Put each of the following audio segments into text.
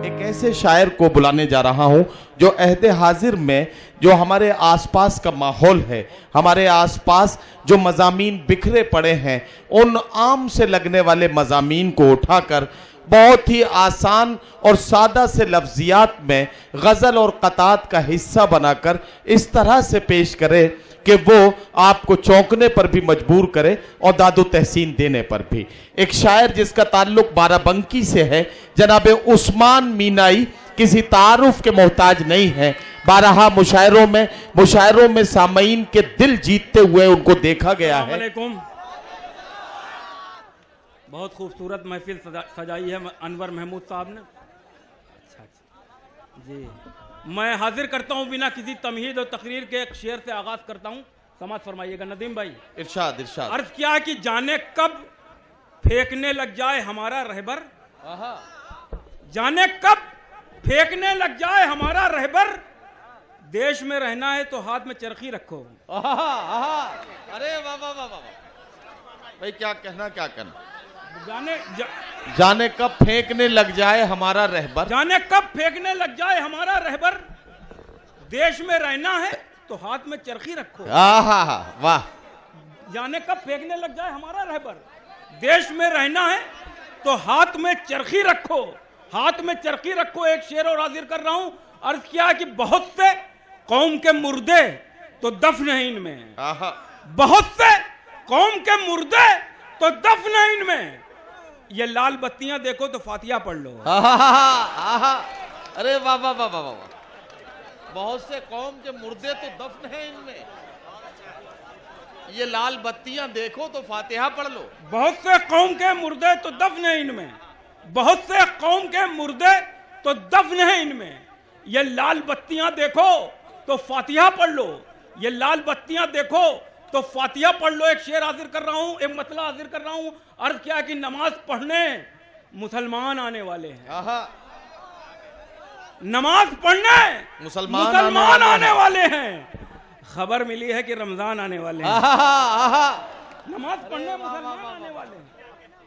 एक ऐसे शायर को बुलाने जा रहा हूं जो अहद हाजिर में जो हमारे आसपास का माहौल है, हमारे आसपास जो मज़ामीन बिखरे पड़े हैं, उन आम से लगने वाले मज़ामीन को उठाकर बहुत ही आसान और सादा से लफ्जियात में गज़ल और क़तात का हिस्सा बनाकर इस तरह से पेश करे कि वो आपको चौंकने पर भी मजबूर करे और दादो तहसीन देने पर भी। एक शायर जिसका ताल्लुक बाराबंकी से है, जनाब उस्मान मीनाई, किसी तारुफ के मोहताज नहीं है। बारहा मुशायरों में सामईन के दिल जीतते हुए उनको देखा गया है। बहुत खूबसूरत महफिल सजाई है अनवर महमूद साहब ने। जी, मैं हाजिर करता हूं बिना किसी तमहीद और तकरीर के एक शेर से आगाज करता हूं, समाज फरमाइएगा नदीम भाई। इरशाद इरशाद। अर्ज किया कि जाने कब फेंकने लग जाए हमारा रहबर, जाने कब फेंकने लग जाए हमारा रहबर, देश में रहना है तो हाथ में चरखी रखो। अरे वाह वाह वाह वाह भाई, क्या कहना क्या कहना। जाने कब फेंकने लग जाए हमारा रहबर, जाने कब फेंकने लग जाए हमारा रहबर, देश में रहना है तो हाथ में चरखी रखो। वाह। जाने कब फेंकने लग जाए हमारा रहबर, देश में रहना है तो हाथ में चरखी रखो, हाथ में चरखी रखो। एक शेर और हाजिर कर रहा हूं। अर्ज किया कि बहुत से कौम के मुर्दे तो दफन है इनमें, बहुत से कौम के मुर्दे तो दफन है इनमें, ये लाल बत्तियां देखो तो फातिहा पढ़ लो। अरे वाह वाह वाह वाह वाह, बहुत से कौम के मुर्दे तो दफन है इनमें, ये लाल बत्तियां देखो तो फातिहा पढ़ लो। बहुत से कौम के मुर्दे तो दफन है इनमें, बहुत से कौम के मुर्दे तो दफन है इनमें, ये लाल बत्तियां देखो तो फातिहा पढ़ लो, ये लाल बत्तियां देखो तो फातिहा पढ़ लो। एक शेर हाजिर कर रहा हूं, एक मतला हाजिर कर रहा हूं। अर्ज क्या कि नमाज पढ़ने मुसलमान आने वाले हैं, नमाज पढ़ने मुसलमान आने वाले हैं। खबर मिली है कि रमजान आने वाले हैं, नमाज पढ़ने मुसलमान आने वाले हैं।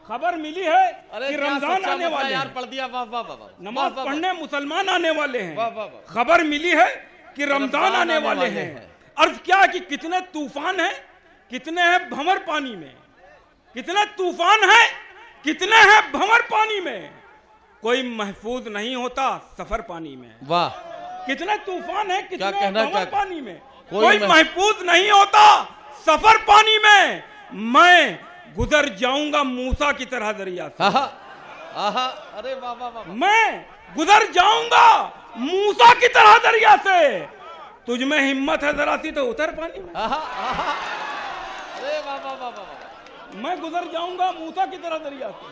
खबर मिली है कि रमजान आने वाले हैं, पढ़ दिया। वाह वाह वाह। नमाज पढ़ने मुसलमान आने वाले हैं, खबर मिली है कि रमजान आने वाले हैं। अर्ज क्या कि कितने तूफान हैं, कितने हैं भंवर पानी में, कितने तूफान हैं, कितने हैं भंवर पानी में, कोई महफूज नहीं होता सफर पानी में। वाह। कितने तूफान हैं, कितने भंवर पानी में, कोई महफूज नहीं होता सफर पानी में, मैं गुजर जाऊंगा मूसा की तरह दरिया से। अरे वाह वाह वाह। मैं गुजर जाऊंगा मूसा की तरह दरिया से, तुझ में हिम्मत है जरा सी तो उतर पानी में। अरे वाह वाह वाह वाह। मैं गुजर जाऊंगा मूसा की तरह दरिया से।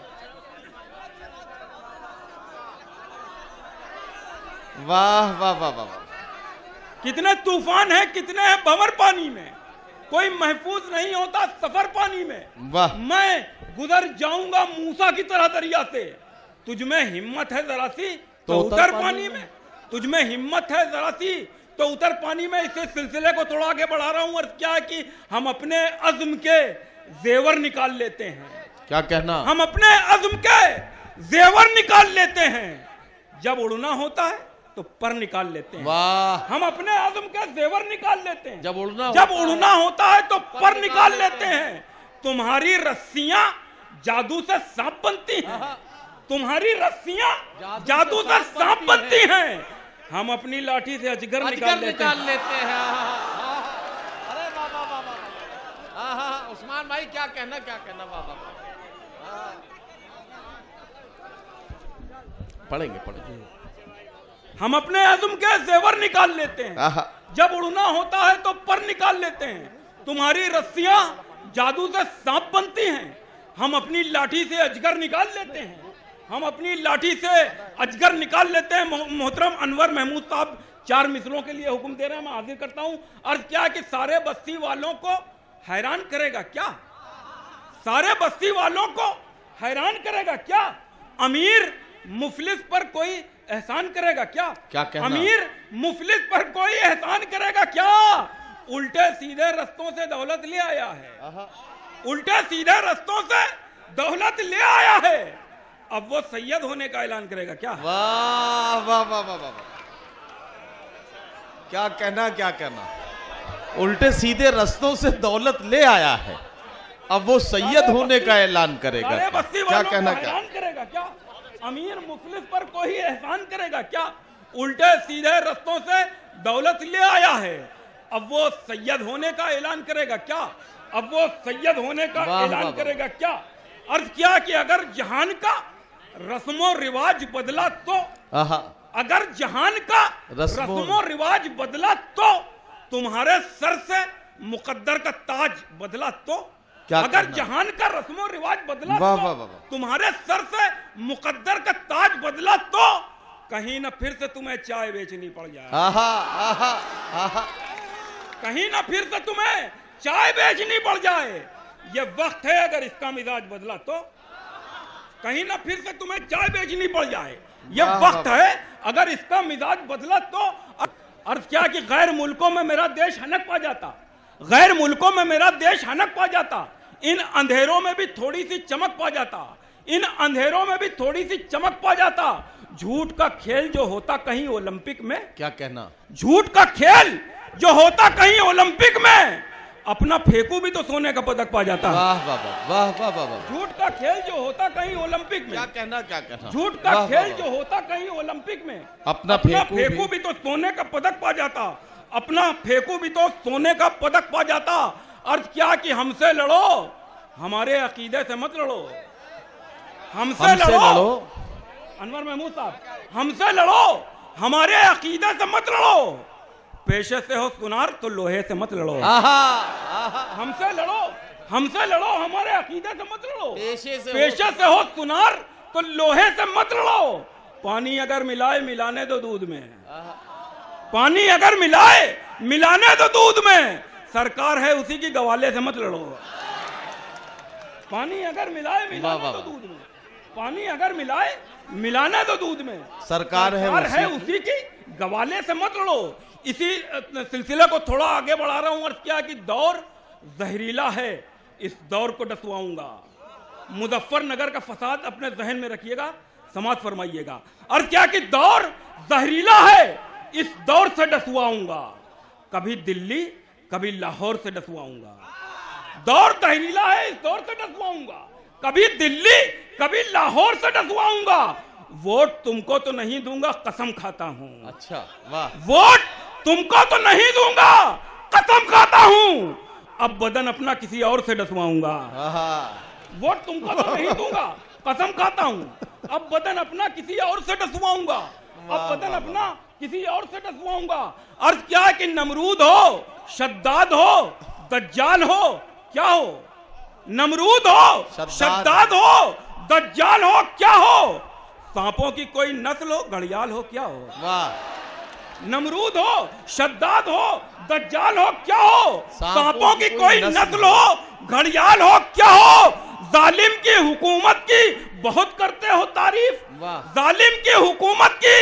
वाह वाह वाह वाह। कितने तूफान हैं, कितने हैं भंवर पानी में, कोई महफूज नहीं होता सफर पानी में। वाह। मैं गुजर जाऊंगा मूसा की तरह दरिया से, तुझ में हिम्मत है जरा सी तो उतर पानी में, तुझ में हिम्मत है जरा सी तो उतर पानी में। इस सिलसिले को थोड़ा आगे बढ़ा रहा हूं। और क्या है कि हम अपने अज़्म के जेवर निकाल लेते हैं। क्या कहना। हम अपने अज़्म के जेवर निकाल लेते हैं, जब उड़ना होता है तो पर निकाल लेते हैं। वाह। हम अपने अज़्म के जेवर निकाल लेते हैं, जब उड़ना होता है तो पर निकाल लेते हैं। तुम्हारी रस्सियां जादू से सांप बनती हैं, तुम्हारी रस्सियां जादू से सांप बनती हैं, हम अपनी लाठी से अजगर निकाल लेते हैं। अरे वाह वाह वाह वाह। उस्मान भाई क्या कहना क्या कहना। वाह वाह। पढ़ेंगे पढ़ेंगे। हम अपने अज़्म के जेवर निकाल लेते हैं, जब उड़ना होता है तो पर निकाल लेते हैं। तुम्हारी रस्सियां जादू से सांप बनती हैं, हम अपनी लाठी से अजगर निकाल लेते हैं, हम अपनी लाठी से अजगर निकाल लेते हैं। मोहतरम अनवर महमूद साहब 4 मिसलों के लिए हुक्म दे रहे हैं, मैं हाजिर करता हूं। अर्ज क्या कि सारे बस्ती वालों को हैरान करेगा क्या, सारे बस्ती वालों को हैरान करेगा क्या, अमीर मुफलिस पर कोई एहसान करेगा क्या, अमीर मुफलिस पर कोई एहसान करेगा क्या, उल्टे सीधे रस्तों से दौलत ले आया है, उल्टे सीधे रस्तों से दौलत ले आया है, अब वो सैयद होने का ऐलान करेगा क्या? वाह वाह वाह वाह वाह, क्या कहना क्या कहना। उल्टे सीधे रस्तों से दौलत ले आया है, अब वो सैयद होने का ऐलान करेगा। क्या कहना क्या करेगा क्या? अमीर मुफलिस पर कोई एहसान करेगा क्या? उल्टे सीधे रस्तों से दौलत ले आया है, अब वो सैयद होने का ऐलान करेगा क्या? अब वो सैयद होने का ऐलान करेगा क्या? अर्थ क्या कि अगर जहान का रस्मो रिवाज बदला तो, अगर जहान का रस्मो रिवाज बदला तो तुम्हारे सर से मुकद्दर का ताज बदला तो, अगर जहान का रस्मो रिवाज बदला तो तुम्हारे सर से मुकद्दर का ताज बदला तो कहीं ना फिर से तुम्हें चाय बेचनी पड़ जाए। कहीं ना फिर से तुम्हें चाय बेचनी पड़ जाए। ये वक्त है अगर इसका मिजाज बदला तो, कहीं ना फिर से तुम्हें चाय बेचनी पड़ जाए। ये वक्त है अगर इसका मिजाज बदला तो। अर्थ क्या कि गैर मुल्कों में मेरा देश हनक पा जाता, गैर मुल्कों में मेरा देश हनक पा जाता, इन अंधेरों में भी थोड़ी सी चमक पा जाता, इन अंधेरों में भी थोड़ी सी चमक पा जाता। झूठ का खेल जो होता कहीं ओलंपिक में, क्या कहना, झूठ का खेल जो होता कहीं ओलंपिक में, अपना फेंकू भी तो सोने का पदक पा जाता। वाह वाह वाह वाह वाह। झूठ का खेल जो होता कहीं ओलंपिक में, क्या कहना क्या कहना, झूठ का खेल जो होता कहीं ओलंपिक में, अपना फेंकू भी तो सोने का पदक पा जाता, अपना फेंकू भी तो सोने का पदक पा जाता। अर्थ क्या कि हमसे लड़ो, हमारे अकीदे से मत लड़ो, हमसे लड़ो अनवर महमूद साहब, हमसे लड़ो, हमारे अकीदे से मत लड़ो। पेशे से हो सुनार तो लोहे से मत लड़ो। हमसे लड़ो, हमसे लड़ो, हमारे अकीदे से मत लड़ो। पेशे से हो सुनार तो लोहे से मत लड़ो। पानी अगर मिलाए मिलाने दो दूध में, पानी अगर मिलाए मिलाने दो दूध में, सरकार है उसी की गवाले से मत लड़ो। पानी अगर मिलाए मिलाने दो दूध में, पानी अगर मिलाए मिलाने दो दूध में, सरकार है उसी की गवाले से मत लड़ो। इसी सिलसिले को थोड़ा आगे बढ़ा रहा हूं। और क्या कि दौर जहरीला है, इस दौर को डसवाऊंगा। मुजफ्फरनगर का फसाद अपने जहन में रखिएगा, समाज फरमाइएगा। और क्या कि दौर जहरीला है, इस दौर से डसवाऊंगा। कभी दिल्ली कभी लाहौर से डसवाऊंगा। दौर जहरीला है, इस दौर से डसवाऊंगा। कभी दिल्ली कभी लाहौर से डसवाऊंगा। वोट तुमको तो नहीं दूंगा, कसम खाता हूं। अच्छा वाह। वोट तुमको तो नहीं दूंगा, कसम खाता हूं। अब बदन अपना किसी और से डसवाऊंगा। वोट तुमको तो नहीं दूंगा, कसम खाता हूं। अब बदन अपना किसी और से डसवाऊंगा, अब बदन अपना किसी और से डसवाऊंगा। अर्थ क्या है कि नमरूद हो, शद्दाद हो, दज्जाल हो, क्या हो, नमरूद हो, शद्दाद हो, दज्जाल हो, क्या हो, सांपों की कोई नस्ल हो, घड़ियाल हो, क्या हो। वाह। नमरूद हो, शद्दाद हो, दज्जाल हो, क्या हो, सांपों की कोई नस्ल हो, घड़ियाल हो, क्या हो। जालिम की हुकूमत की बहुत करते हो तारीफ, जालिम की हुकूमत की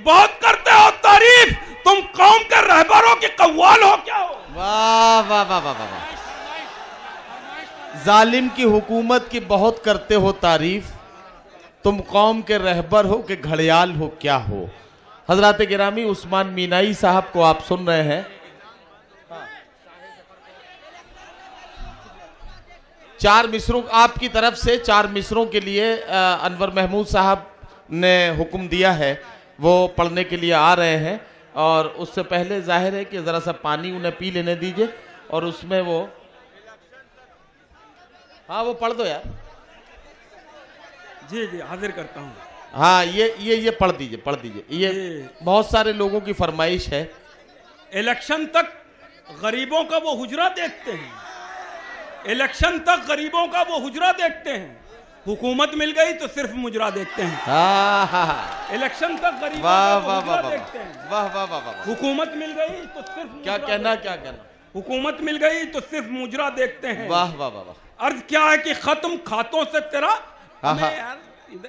बहुत करते हो तारीफ, तुम कौम के रहबरों की कव्वाल हो, क्या हो। वाह वाह वाह वाह वाह। जालिम की हुकूमत की बहुत करते हो तारीफ, तुम कौम के रहबर हो कि घड़ियाल हो, क्या हो। हजरात गिरामी, उस्मान मीनाई साहब को आप सुन रहे हैं। चार मिसरों आपकी तरफ से, चार मिसरों के लिए अनवर महमूद साहब ने हुक्म दिया है, वो पढ़ने के लिए आ रहे हैं। और उससे पहले जाहिर है कि जरा सा पानी उन्हें पी लेने दीजिए, और उसमें वो, हाँ वो पढ़ दो यार। जी जी हाजिर करता हूँ। हाँ ये पढ़ दीजिए, पढ़ दीजिए। ये बहुत सारे लोगों की फरमाइश है। इलेक्शन तक गरीबों का वो हुजरा देखते हैं, इलेक्शन तक गरीबों का वो हुजरा देखते हैं, हुकूमत मिल गई तो सिर्फ मुजरा देखते हैं। इलेक्शन तक गरीबों का वो हुजरा देखते हैं। वाह वाह वाह वाह। हुकूमत मिल गई तो सिर्फ, क्या कहना क्या कहना, हुकूमत मिल गई तो सिर्फ मुजरा देखते हैं। वाह वाह वाह वाह। अर्थ क्या है कि खत्म खातों से तेरा, यार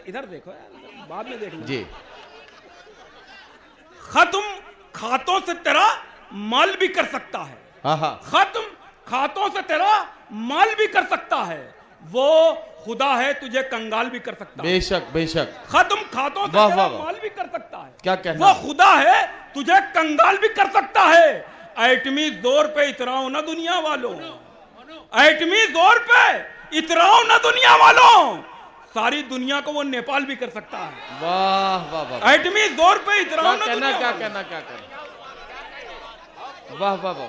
इधर देखो यार, बाद में देख जी। खत्म खातों से तेरा माल भी कर सकता है, खत्म खातों से तेरा माल भी कर सकता है। वो खुदा है, तुझे कंगाल भी कर सकता है। बेशक बेशक। खत्म खातों से तेरा माल भी कर सकता है। क्या कहना? वो खुदा है, तुझे कंगाल भी कर सकता है। एटमी जोर पे इतराओ ना दुनिया वालों, एटमी जोर पे इतराओ ना दुनिया वालों, सारी दुनिया को वो नेपाल भी कर सकता है। वाह वाह वाह। एटमी जोर पे इतराओ ना कहना, दुनिया क्या वालों। कहना, क्या कहना। वाह वाह वाह।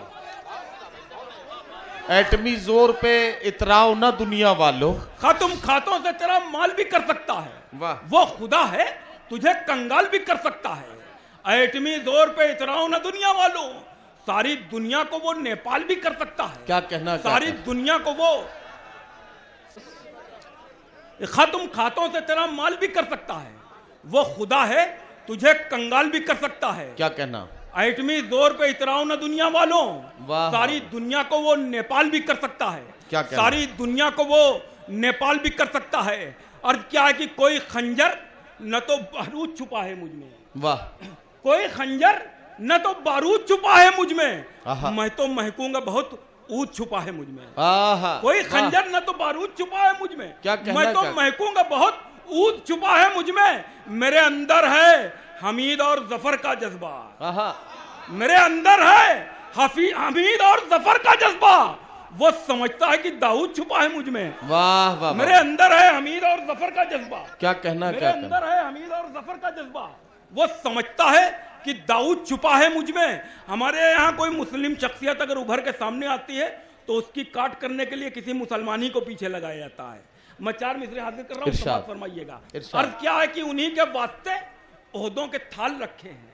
एटमी जोर पे इतराओ ना दुनिया वालों, खत्म खातों से तेरा माल भी कर सकता है। वाह। वो खुदा है, तुझे कंगाल भी कर सकता है। एटमी जोर पे इतराओ ना दुनिया वालों, सारी दुनिया को वो नेपाल भी कर सकता है। क्या कहना, सारी दुनिया को वो खत्म खातों से तेरा माल भी कर सकता है। वो खुदा है, तुझे कंगाल भी कर सकता है। क्या कहना। एटमी जोर पे इतराओ ना दुनिया वालों, वाह। सारी दुनिया को वो नेपाल भी कर सकता है। क्या कहना? सारी दुनिया को वो नेपाल भी कर सकता है। और क्या है कि कोई खंजर न तो बारूद छुपा है मुझ में, वाह। कोई खंजर न तो बारूद छुपा है मुझ में, आहा। मैं तो महकूंगा बहुत ऊद छुपा है मुझ में। आहा। कोई खंजर न तो बारूद छुपा है मुझ में, क्या कहना, मैं तो क्या? महकूंगा बहुत ऊद छुपा है मुझ में। मेरे अंदर है हमीद और जफर का जज्बा, आहा। मेरे अंदर है हमीद और जफर का जज्बा। वो समझता है कि दाऊद छुपा है मुझ में। वाह वाह। मेरे अंदर है हमीद और जफर का जज्बा। क्या कहना, मेरे क्या अंदर है हमीद और जफर का जज्बा। वो समझता है कि दाऊद छुपा है मुझ में। हमारे यहाँ कोई मुस्लिम शख्सियत अगर उभर के सामने आती है तो उसकी काट करने के लिए किसी मुसलमान ही को पीछे लगाया जाता है। मैं 4 मिसरे हाजिर कर रहा हूँ, समाप्त फरमाइएगा। अर्ज क्या है कि उन्हीं के वास्ते ओहदों के थाल रखे हैं,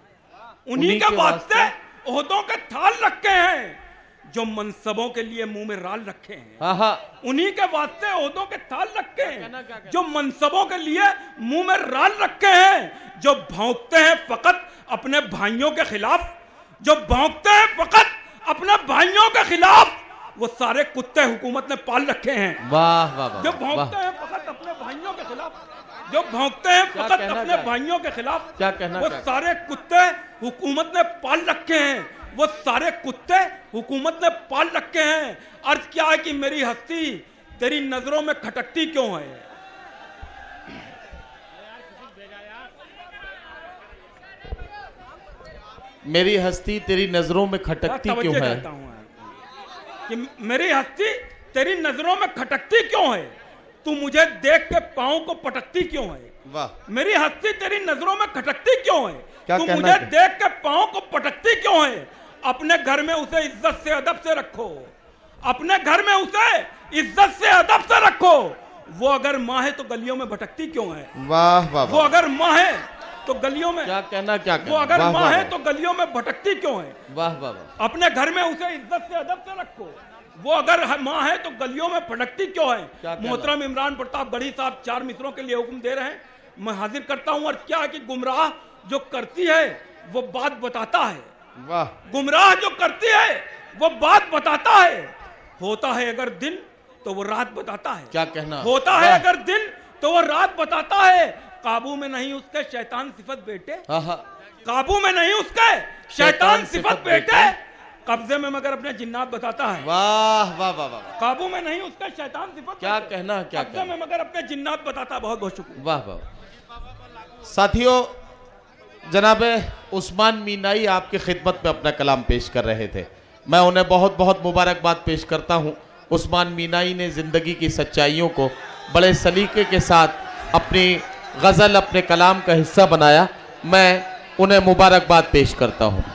उन्हीं के वास्ते ओहदों के थाल रखे हैं, जो मनसबों के लिए मुंह में राल रखे हैं। उन्हीं के वास्ते ओहदों के थाल रखे हैं, जो मनसबों के लिए मुंह में राल रखे हैं, जो भौंकते हैं फकत अपने भाइयों के खिलाफ, जो भौंकते हैं फकत अपने भाइयों के खिलाफ। वो सारे कुत्ते हुकूमत ने पाल रखे हैं। वाह वाह। जो भौंकते हैं फकत अपने भाइयों के खिलाफ, जो भौंकते हैं फकत अपने भाइयों के खिलाफ। क्या कहना, वो सारे कुत्ते हुकूमत ने पाल रखे हैं, वो सारे कुत्ते हुकूमत ने पाल रखे हैं। अर्थ क्या है कि मेरी हस्ती तेरी नजरों में खटकती क्यों है? मेरी हस्ती तेरी नजरों में खटकती क्यों है? कि मेरी हस्ती तेरी नजरों में खटकती क्यों है? तू मुझे देख के पांव को पटकती क्यों है? वाह। मेरी हस्ती तेरी नजरों में खटकती क्यों है? तू मुझे देख के पांव को पटकती क्यों है? अपने घर में उसे इज्जत से अदब से रखो, अपने घर में उसे इज्जत से अदब से रखो। वो अगर माँ है तो गलियों में भटकती क्यों है? वाह वाह। वो अगर माँ है तो गलियों में, क्या कहना, क्या कहना। वो अगर माँ है तो गलियों में भटकती क्यों है? वाह वाह। अपने घर में उसे इज्जत से अदब से रखो। वो अगर माँ है तो गलियों में भटकती क्यों है? मोहतरम इमरान प्रताप गढ़ी साहब 4 मिसरों के लिए हुक्म दे रहे हैं, मैं हाजिर करता हूं। और क्या है कि गुमराह जो करती है वो बात बताता है। वाह। गुमराह जो करती है वो बात बताता है। होता है अगर दिन तो वो रात बताता है। क्या कहना। होता है अगर दिन तो वो रात बताता है। काबू में नहीं उसके शैतान सिफत बेटे, काबू में नहीं उसके शैतान सिफत बेटे, कब्जे में मगर अपने जिन्नात बताता है। वाह वाह वाह वाह। काबू में नहीं उसका शैतान सिफत, क्या कहना, क्या कब्जे में मगर अपने जिन्नात बताता है। बहुत बहुत शुक्रिया। वाह वाह। साथियों, जनाब उस्मान मीनाई आपकी खिदमत में अपना कलाम पेश कर रहे थे। मैं उन्हें बहुत बहुत मुबारकबाद पेश करता हूं। उस्मान मीनाई ने ज़िंदगी की सच्चाइयों को बड़े सलीके के साथ अपनी गज़ल, अपने कलाम का हिस्सा बनाया। मैं उन्हें मुबारकबाद पेश करता हूं।